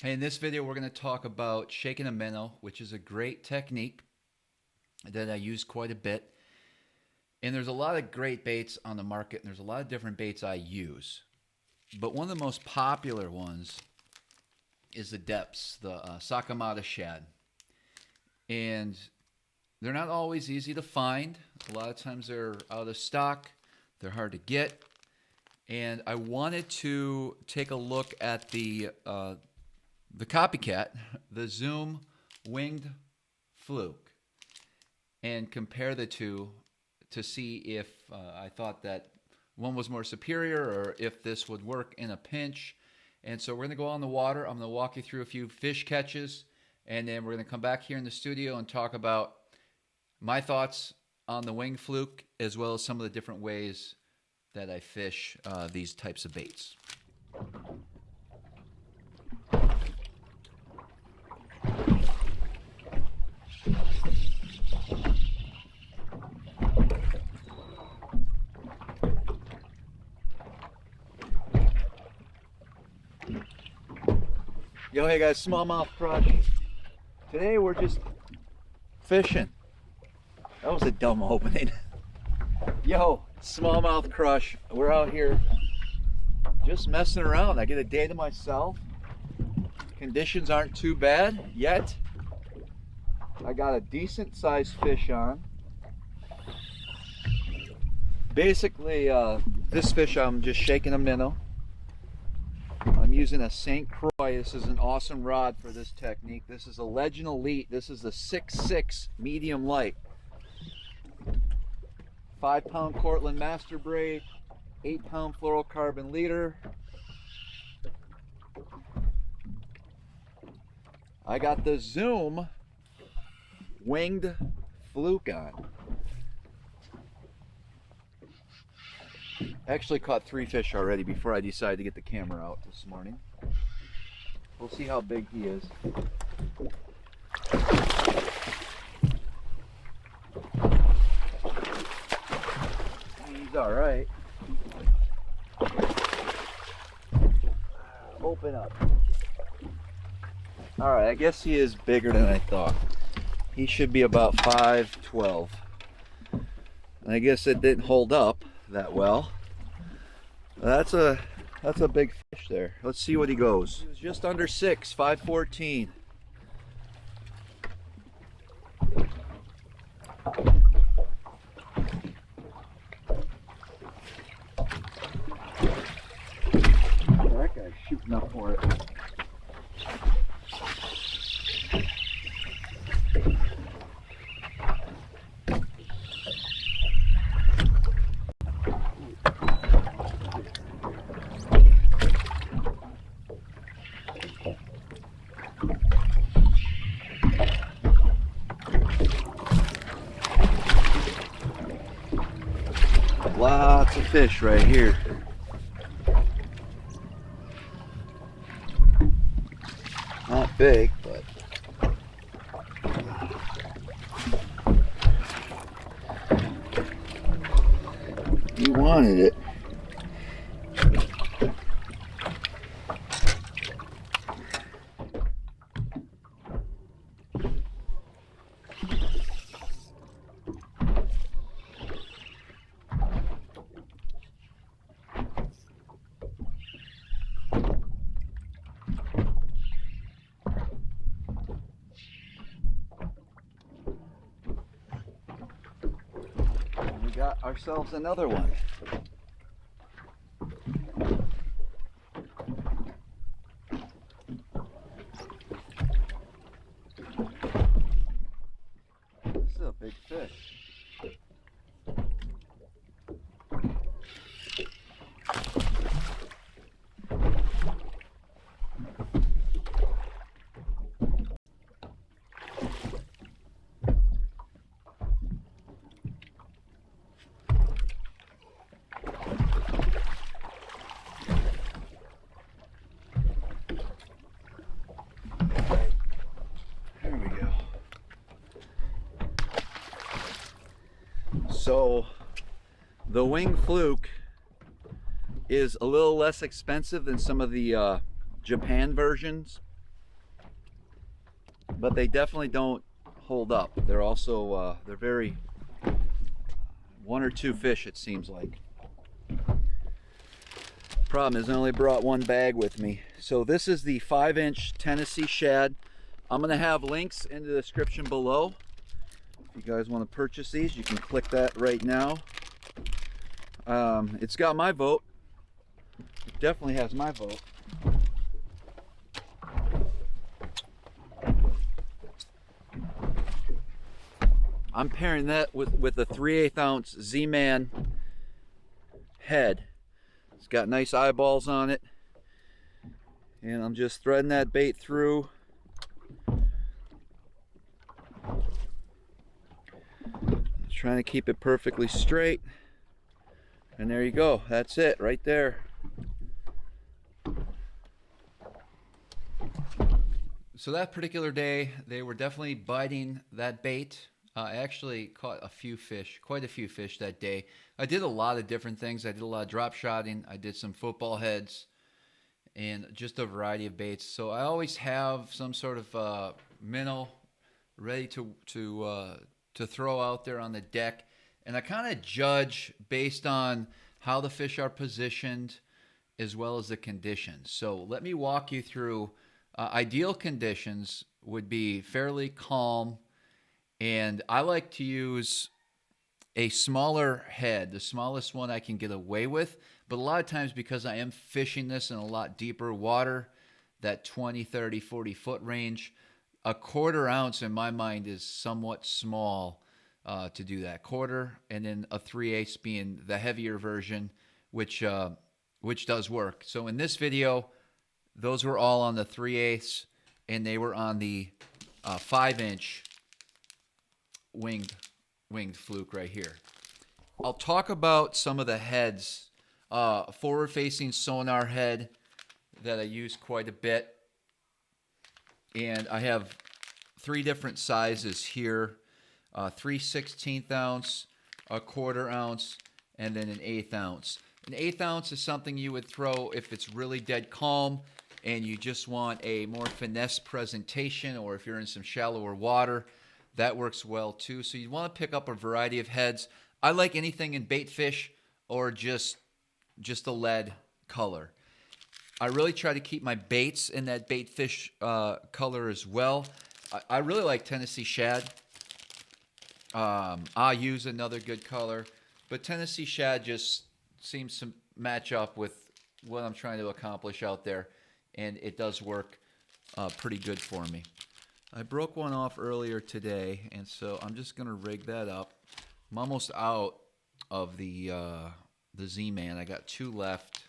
In this video, we're going to talk about shaking a minnow, which is a great technique that I use quite a bit. And there's a lot of great baits on the market, and there's a lot of different baits I use. But one of the most popular ones is the Deps, the Sakamata Shad. And they're not always easy to find. A lot of times they're out of stock. They're hard to get. And I wanted to take a look at the copycat, the Zoom Winged Fluke, and compare the two to see if I thought that one was more superior or if this would work in a pinch. And so we're going to go on the water. I'm going to walk you through a few fish catches, and then we're going to come back here in the studio and talk about my thoughts on the Winged Fluke, as well as some of the different ways that I fish these types of baits. Yo, hey guys, SmallmouthCrush. Today we're just fishing. That was a dumb opening. Yo, SmallmouthCrush. We're out here just messing around. I get a day to myself. Conditions aren't too bad yet. I got a decent sized fish on. Basically, this fish I'm just shaking a minnow. I'm using a St. Croix. This is an awesome rod for this technique. This is a Legend Elite. This is the 6.6 medium light. 5-pound Cortland master braid, 8-pound fluorocarbon leader. I got the Zoom Winged Fluke on. Actually caught 3 fish already before I decided to get the camera out this morning. We'll see how big he is. He's all right. Open up. All right, I guess he is bigger than I thought. He should be about 5'12". I guess it didn't hold up that well. That's a big fish there. Let's see what he goes. He was just under 6, 5'14". That guy's shooting up for it. Lots of fish right here. Not big, but he wanted it. Got ourselves another one. This is a big fish. So the Winged Fluke is a little less expensive than some of the Japan versions. but they definitely don't hold up. They're also they're very one or two fish, it seems like. Problem is I only brought one bag with me. So this is the 5-inch Tennessee shad. I'm gonna have links in the description below. If you guys want to purchase these, you can click that right now. It's got my vote. It definitely has my vote. I'm pairing that with a 3/8 ounce Z-Man head. It's got nice eyeballs on it. And I'm just threading that bait through. Trying to keep it perfectly straight. And there you go. That's it right there. So that particular day, they were definitely biting that bait. I actually caught a few fish, quite a few fish that day. I did a lot of different things. I did a lot of drop shotting. I did some football heads and just a variety of baits. So I always have some sort of minnow ready to throw out there on the deck. And I kind of judge based on how the fish are positioned as well as the conditions. So let me walk you through. Ideal conditions would be fairly calm, and I like to use a smaller head, the smallest one I can get away with. But a lot of times, because I am fishing this in a lot deeper water, that 20, 30, 40 foot range, a 1/4 ounce in my mind is somewhat small to do that. 1/4, and then a 3/8 being the heavier version, which does work. So in this video, those were all on the 3/8, and they were on the 5-inch winged fluke right here. I'll talk about some of the heads. Forward-facing sonar head that I use quite a bit, and I have 3 different sizes here: 3/16 ounce, a 1/4 ounce, and then an 1/8 ounce. An 1/8 ounce is something you would throw if it's really dead calm and you just want a more finesse presentation, or if you're in some shallower water. That works well too. So you want to pick up a variety of heads. I like anything in bait fish or just a lead color. I really try to keep my baits in that bait fish color as well. I really like Tennessee shad. I use another good color, but Tennessee shad just seems to match up with what I'm trying to accomplish out there, and it does work pretty good for me. I broke one off earlier today, and so I'm just going to rig that up. I'm almost out of the Z-Man. I got 2 left.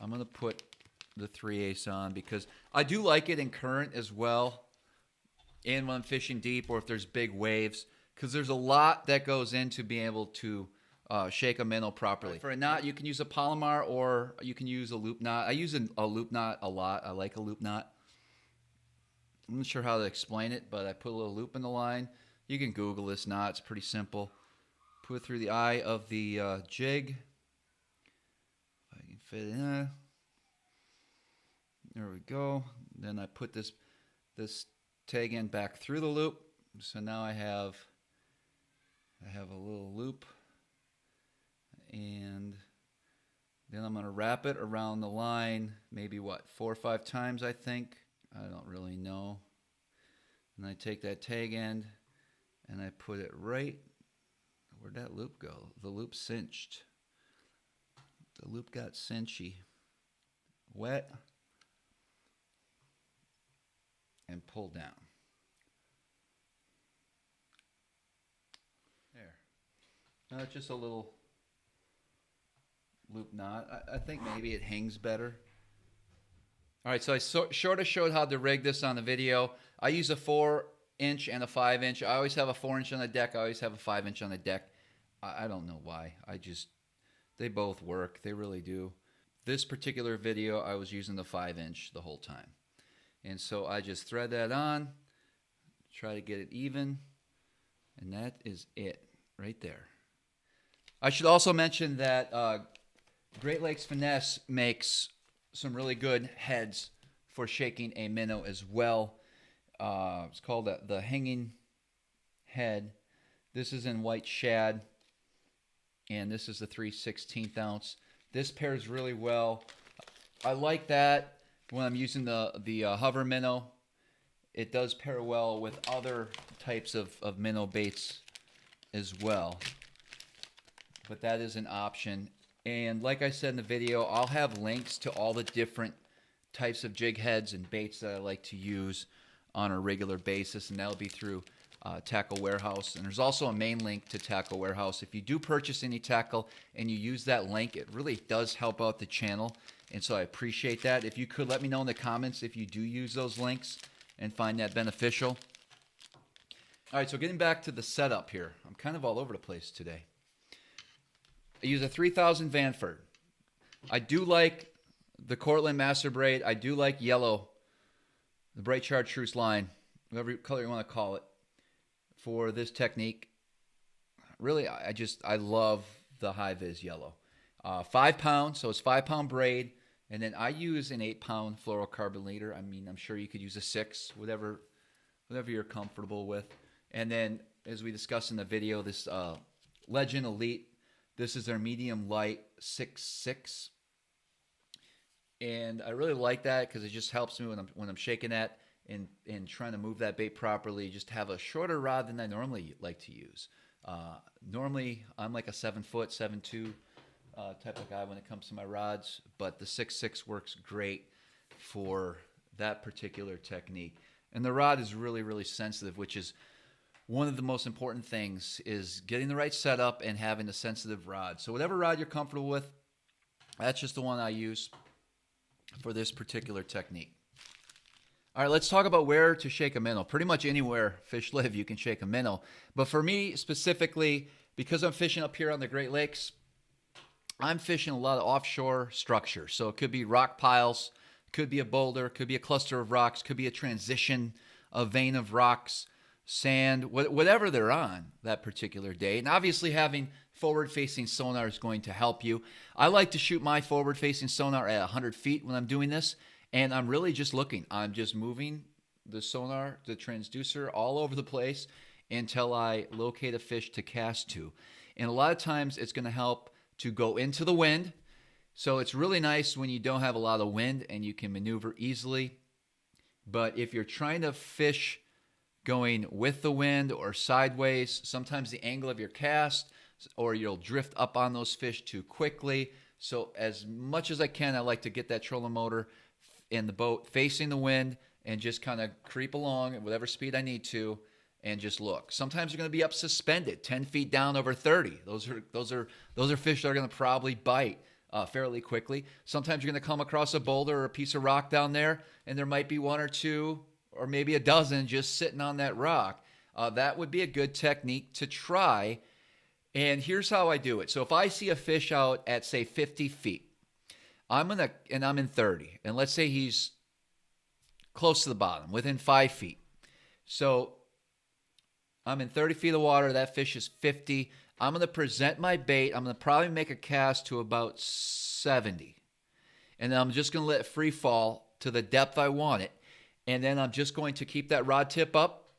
I'm going to put the 3/8 on because I do like it in current as well, and when I'm fishing deep or if there's big waves, because there's a lot that goes into being able to shake a minnow properly. For a knot, you can use a Palomar or you can use a loop knot. I use a loop knot a lot. I like a loop knot. I'm not sure how to explain it, but I put a little loop in the line. You can Google this knot. It's pretty simple. Put it through the eye of the jig. If I can fit it in. There we go. Then I put this tag end back through the loop. So now I have a little loop, and then I'm going to wrap it around the line, maybe 4 or 5 times, I think. I don't really know. And I take that tag end and I put it right, where'd that loop go? The loop cinched. The loop got cinchy. Wet and pull down. There. Now it's just a little loop knot. I think maybe it hangs better. All right, so I sort of showed how to rig this on the video. I use a 4-inch and a 5-inch. I always have a 4-inch on the deck. I always have a 5-inch on the deck. I don't know why. They both work. They really do. This particular video, I was using the 5-inch the whole time. And so I just thread that on, try to get it even, and that is it right there. I should also mention that Great Lakes Finesse makes some really good heads for shaking a minnow as well. It's called the Hanging Head. This is in white shad, and this is the 3/16 ounce. This pairs really well. I like that when I'm using the hover minnow. It does pair well with other types of minnow baits as well. But that is an option. And like I said in the video, I'll have links to all the different types of jig heads and baits that I like to use on a regular basis, and that'll be through Tackle Warehouse. And there's also a main link to Tackle Warehouse. If you do purchase any tackle and you use that link, it really does help out the channel, and so I appreciate that. If you could let me know in the comments if you do use those links and find that beneficial. All right, so getting back to the setup here. I'm kind of all over the place today. I use a 3000 Vanford. I do like the Cortland Master Braid. I do like yellow, the Bright Chartreuse line, whatever color you want to call it, for this technique. Really, I love the High Vis yellow. 5 pounds, so it's 5 pound braid. And then I use an 8 pound fluorocarbon leader. I mean, I'm sure you could use a 6, whatever you're comfortable with. And then, as we discussed in the video, this Legend Elite, this is their medium light 6.6. And I really like that because it just helps me when I'm shaking that and trying to move that bait properly. Just have a shorter rod than I normally like to use. Normally, I'm like a 7-foot, 7.2 type of guy when it comes to my rods, but the 6.6 works great for that particular technique. And the rod is really, really sensitive, which is one of the most important things, is getting the right setup and having a sensitive rod. So whatever rod you're comfortable with, that's just the one I use for this particular technique. All right, let's talk about where to shake a minnow. Pretty much anywhere fish live, you can shake a minnow. But for me specifically, because I'm fishing up here on the Great Lakes, I'm fishing a lot of offshore structures. So it could be rock piles, could be a boulder, could be a cluster of rocks, could be a transition, a vein of rocks, sand, whatever they're on that particular day. And obviously having forward-facing sonar is going to help you. I like to shoot my forward-facing sonar at 100 feet when I'm doing this, and I'm really just looking. I'm just moving the sonar, the transducer, all over the place until I locate a fish to cast to. And a lot of times it's going to help to go into the wind. So it's really nice when you don't have a lot of wind and you can maneuver easily. But if you're trying to fish going with the wind or sideways, sometimes the angle of your cast, or you'll drift up on those fish too quickly. So as much as I can, I like to get that trolling motor in the boat facing the wind and just kind of creep along at whatever speed I need to and just look. Sometimes you're going to be up suspended 10 feet down over 30. Those are fish that are going to probably bite fairly quickly. Sometimes you're going to come across a boulder or a piece of rock down there, and there might be one or two or maybe a dozen just sitting on that rock. That would be a good technique to try. And here's how I do it. So if I see a fish out at, say, 50 feet, I'm in 30, and let's say he's close to the bottom, within 5 feet. So I'm in 30 feet of water. That fish is 50. I'm going to present my bait. I'm going to probably make a cast to about 70. And then I'm just going to let it free fall to the depth I want it. And then I'm just going to keep that rod tip up.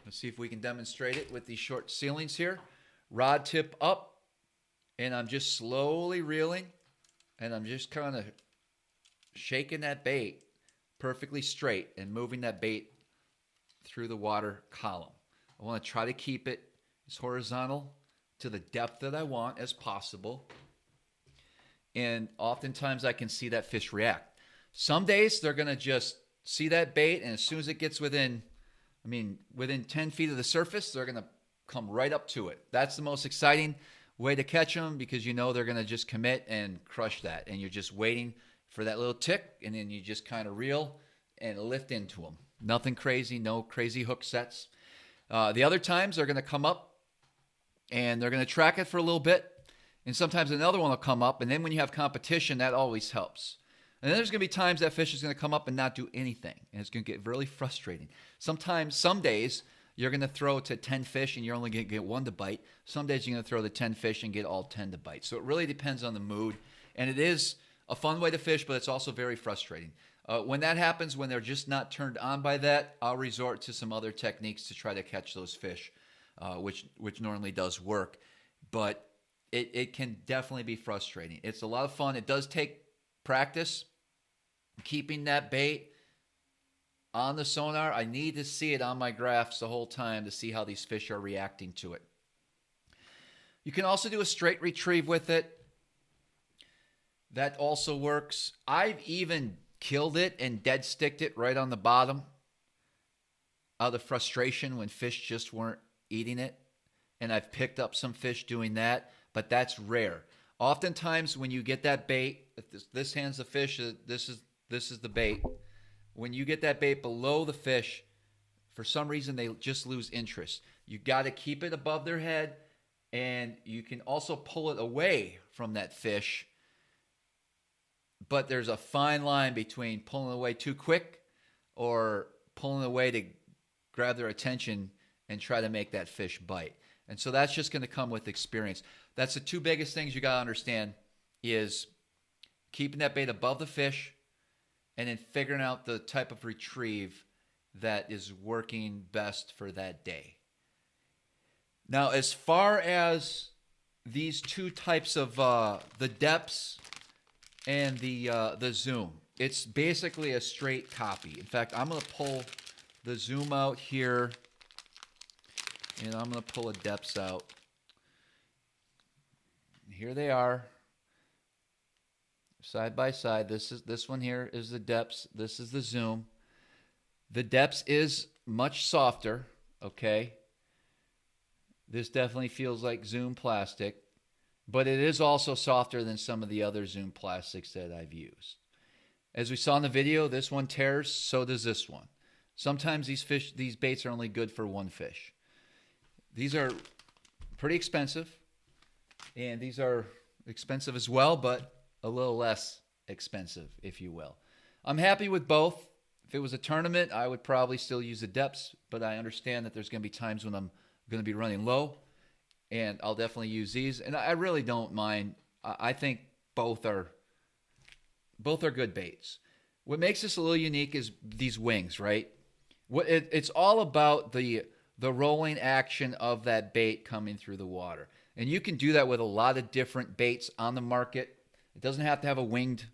Let's see if we can demonstrate it with these short ceilings here. Rod tip up. And I'm just slowly reeling. And I'm just kind of shaking that bait perfectly straight and moving that bait through the water column. I want to try to keep it as horizontal to the depth that I want as possible. And oftentimes I can see that fish react. Some days they're going to just see that bait, and as soon as it gets within 10 feet of the surface, they're going to come right up to it. That's the most exciting way to catch them, because you know they're going to just commit and crush that. And you're just waiting for that little tick, and then you just kind of reel and lift into them. Nothing crazy, no crazy hook sets. The other times they're going to come up and they're going to track it for a little bit, and sometimes another one will come up, and then when you have competition, that always helps. And then there's going to be times that fish is going to come up and not do anything, and it's going to get really frustrating. Sometimes, some days, you're going to throw to 10 fish and you're only going to get one to bite. Some days you're going to throw to 10 fish and get all 10 to bite. So it really depends on the mood, and it is a fun way to fish, but it's also very frustrating. When that happens, when they're just not turned on by that, I'll resort to some other techniques to try to catch those fish, which normally does work. But it can definitely be frustrating. It's a lot of fun. It does take practice keeping that bait on the sonar. I need to see it on my graphs the whole time to see how these fish are reacting to it. You can also do a straight retrieve with it. That also works. I've even killed it and dead sticked it right on the bottom out of frustration when fish just weren't eating it. And I've picked up some fish doing that, but that's rare. Oftentimes when you get that bait, if this hand's the fish, this is the bait. When you get that bait below the fish, for some reason they just lose interest. You got to keep it above their head, and you can also pull it away from that fish. But there's a fine line between pulling away too quick or pulling away to grab their attention and try to make that fish bite. And so that's just going to come with experience. That's the two biggest things you got to understand is keeping that bait above the fish and then figuring out the type of retrieve that is working best for that day. Now, as far as these two types of the Deps and the Zoom, it's basically a straight copy. In fact, I'm going to pull the Zoom out here, and I'm going to pull a Deps out. Here they are, side by side. This one here is the Deps. This is the Zoom. The Deps is much softer, okay? This definitely feels like Zoom plastic, but it is also softer than some of the other Zoom plastics that I've used. As we saw in the video, this one tears, so does this one. Sometimes these baits are only good for one fish. These are pretty expensive, and these are expensive as well, but a little less expensive, if you will. I'm happy with both. If it was a tournament, I would probably still use the Deps, but I understand that there's going to be times when I'm going to be running low, and I'll definitely use these. And I really don't mind. I think both are good baits. What makes this a little unique is these wings, right? It's all about the rolling action of that bait coming through the water. And you can do that with a lot of different baits on the market. It doesn't have to have a winged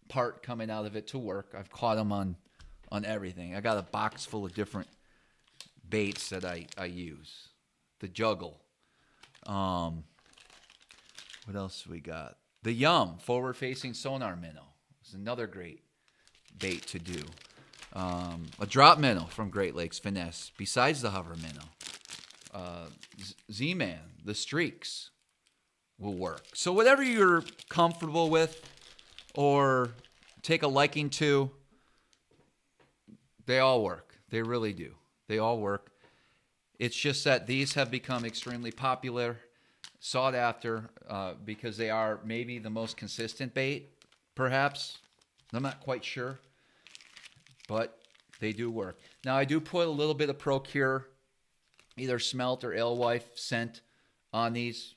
part coming out of it to work. I've caught them on everything. I got a box full of different baits that I use. The juggle. What else we got? The Yum forward-facing sonar minnow is another great bait to do. A drop minnow from Great Lakes Finesse, besides the hover minnow. Z-Man, the streaks will work. So whatever you're comfortable with or take a liking to, they all work. They really do. They all work. It's just that these have become extremely popular, sought after, because they are maybe the most consistent bait, perhaps. I'm not quite sure, but they do work. Now, I do put a little bit of Procure, either smelt or alewife scent on these.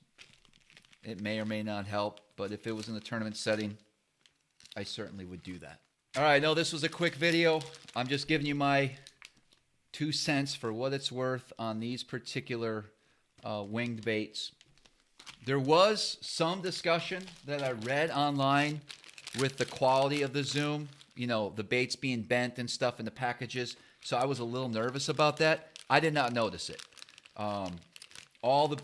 It may or may not help, but if it was in a tournament setting, I certainly would do that. All right, I know this was a quick video. I'm just giving you my 2 cents for what it's worth on these particular winged baits. There was some discussion that I read online with the quality of the Zoom, you know, the baits being bent and stuff in the packages. So I was a little nervous about that. I did not notice it. All the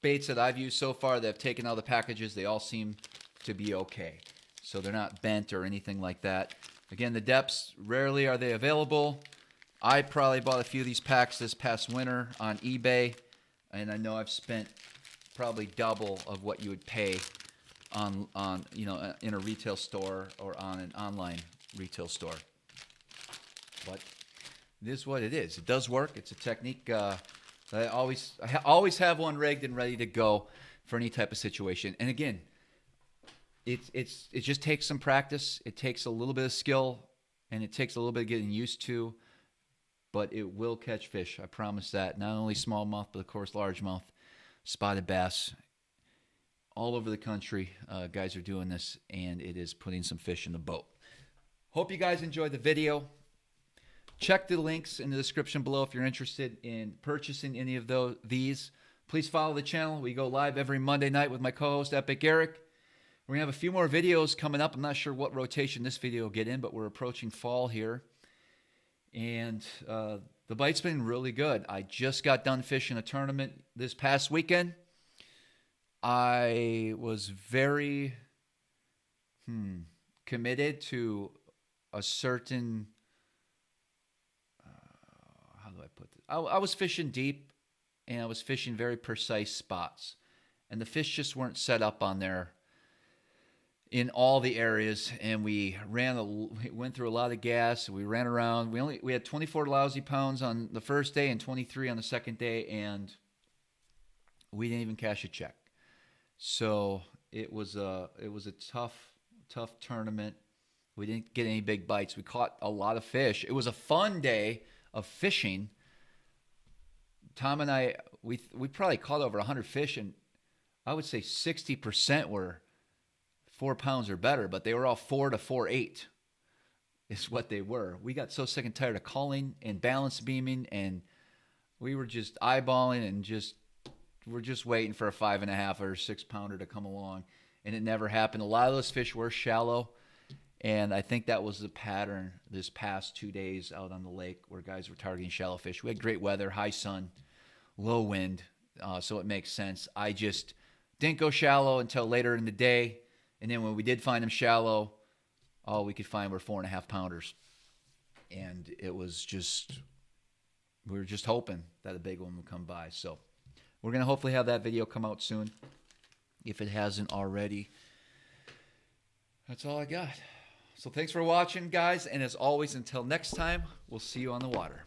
baits that I've used so far that have taken out the packages, they all seem to be okay. So they're not bent or anything like that. Again, the Deps, rarely are they available. I probably bought a few of these packs this past winter on eBay, and I know I've spent probably double of what you would pay on you know, in a retail store or on an online retail store. But it is what it is. It does work. It's a technique. I always have one rigged and ready to go for any type of situation. And again, it just takes some practice. It takes a little bit of skill, and it takes a little bit of getting used to. But it will catch fish. I promise that. Not only smallmouth, but of course largemouth, spotted bass. All over the country, guys are doing this, and it is putting some fish in the boat. Hope you guys enjoyed the video. Check the links in the description below if you're interested in purchasing any of these. Please follow the channel. We go live every Monday night with my co-host, Epic Eric. We're going to have a few more videos coming up. I'm not sure what rotation this video will get in, but we're approaching fall here. And the bite's been really good. I just got done fishing a tournament this past weekend. I was very committed to a certain, how do I put this? I was fishing deep, and I was fishing very precise spots. And the fish just weren't set up on there in all the areas, and we went through a lot of gas. We ran around. We had 24 lousy pounds on the first day and 23 on the second day, and we didn't even cash a check. So it was a tough tournament. We didn't get any big bites. We caught a lot of fish. It was a fun day of fishing. Tom and I, we probably caught over 100 fish, and I would say 60% were 4 pounds or better, but they were all 4 to 4.8 is what they were. We got so sick and tired of calling and balance beaming, and we were just eyeballing and we're just waiting for a 5.5 or 6 pounder to come along, and it never happened. A lot of those fish were shallow, and I think that was the pattern this past 2 days out on the lake where guys were targeting shallow fish. We had great weather, high sun, low wind, so it makes sense. I just didn't go shallow until later in the day. And then when we did find them shallow, all we could find were 4.5 pounders. And it was just, we were just hoping that a big one would come by. So we're going to hopefully have that video come out soon, if it hasn't already. That's all I got. So thanks for watching, guys. And as always, until next time, we'll see you on the water.